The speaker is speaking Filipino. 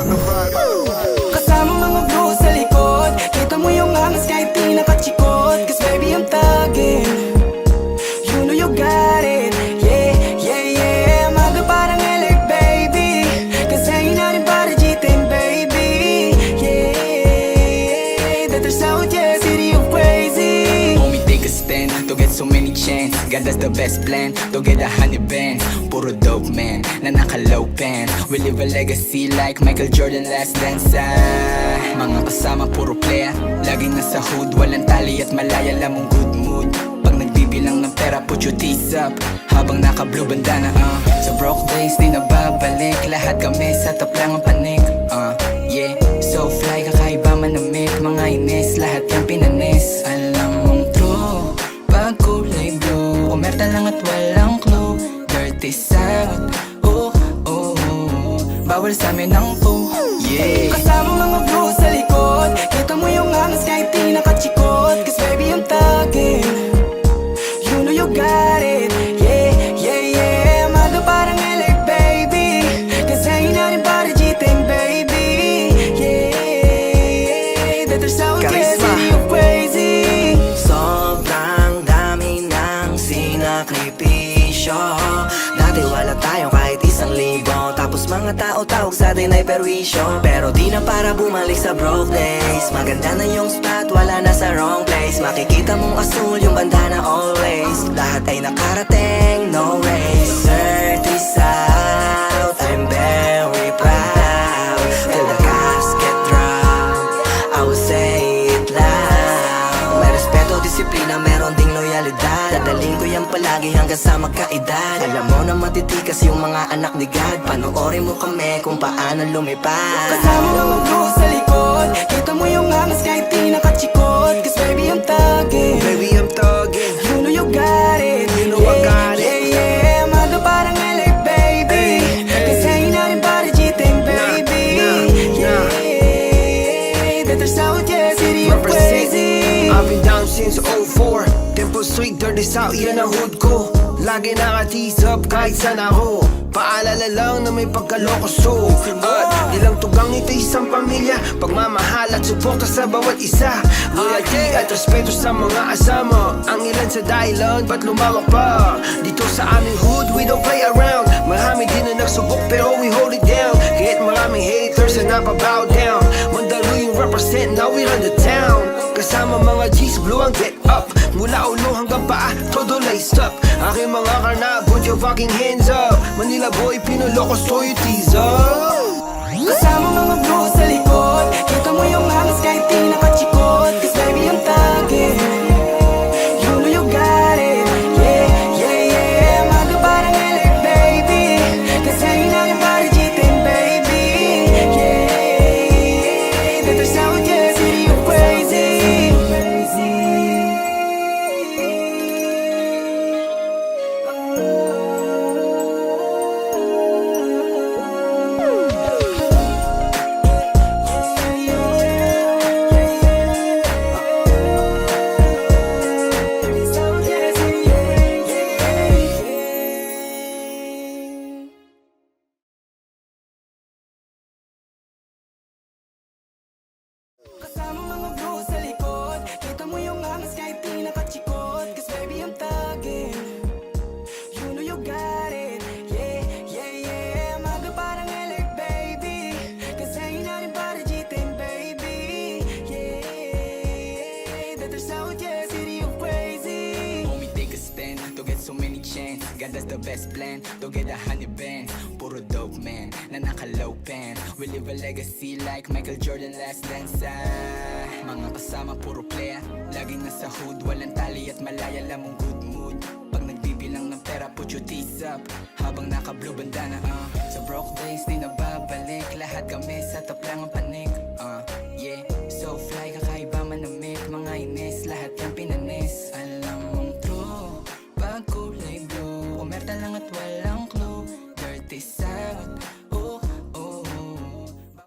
mga bad. Kasama mga bro sa likod, kita mo yung angas kahit di nakachikot. Cause baby I'm thuggin', you know you got it. Yeah, yeah, yeah, maga parang alert baby. Cause hangin natin para G10 baby. Yeah, that there's out, yeah, city of crazy. Homie, take a stand to get so many chance. God, that's the best plan to get a honey band. Puro dope man na naka-low pan. We leave a legacy like Michael Jordan last dance. Mga kasama puro player, laging nasa hood, walang tali at malaya, lamang good mood. Pag nagbibilang ng pera, put your teeth up habang naka-blue bandana. Sa broke days di na babalik, lahat kami sa top lang ang panik. Yeah, so fly, kakaiba manamit, mga inis, lahat yung pinanis. Alam mong true, pag kulay blue, umerta lang at walang clue. Dirty South, oh, oh, oh, bawal sa amin ang po. Yeah, Kasama mga bro sa likod, kita mo yung angas kahit di nakachikot. Cause baby I'm thuggin', you know you got it. Yeah, yeah, yeah, maga parang alert baby. Cause hangin natin para G10 baby. Yeah, that there's out, yeah, city of crazy. Sobrang dami ng sinakripisyo. Dati wala tayo kahit 1,000, tapos mga tao tawag sa atin ay perwisyo. Pero di na para bumalik sa broke days. Maganda na yung spot, wala na sa wrong place. Makikita mong asul yung bandana always. Lahat ay nakarating, no race. Dirty South, I'm very proud. Till the casket drop, I will say it loud. May respeto, disiplina, meron ding loyalidad. Dadaling ko yan palagi hanggang sa magkaedad. Alam mo na matitikas yung mga anak ni God. Panoorin mo kami kung paano lumipad. Kasama mga bro sa likod, kita mo yung angas kahit di nakachikot. Cause baby I'm thuggin', Baby, I'm thuggin', you know you got it. you know I got it. Yeah, yeah, maga parang alert baby. Cause hangin natin para G10 baby. Yeah, that there's out, yeah, city of crazy. I've been down since 04. Temple Street, Dirty South, yan ang hood ko. Lagi naka-tease up kahit saan ako. Paalala lang na may pagkaloko so at di lang tugang ito isang pamilya. Pagmamahal at suporta sa bawat isa. Loyalty at respeto sa mga asama. Ang ilan sa dahilan ba't lumawak pa. Dito sa aming hood we don't play around. Marami din na nagsubok pero we hold it down. Kahit maraming haters na napabow down. Mandalo yung represent, now we run the town. Kasama mga G's, blue ang get up. Mula ulo hanggang paa, todo laced up. Aking mga karna, put your fucking hands up. Manila boy, pinuloko, so you tease up. Kasama mga bro sa likod, kita mo yung angas kahit di nakachikot. Cause baby I'm thuggin', you know you got it. Yeah, yeah, yeah, maga parang alert baby. Cause hangin natin para G10 baby. Yeah, that there's out, yeah, city of crazy. Kasama mga bro sa likod, kita mo yung angas kahit di nakachikot. Cause baby I'm thuggin', you know you got it. Yeah, yeah, yeah, maga parang alert baby. Cause hangin natin para G10 baby. Yeah, that there's out, yeah, city of crazy. homie, take a stand to get so many chance. God, that's the best plan to get a honey band. Puro dope man na naka-low pan. We leave a legacy like Michael Jordan last dance. Mga kasama puro player, laging nasa hood, walang tali at malaya, lamang good mood. Pag nagbibilang ng pera, put your teeth up habang naka-blue bandana. Sa broke days di na babalik, lahat kami sa top lang ang panik. Yeah, so fly, kakaiba manamit, mga inis, lahat yung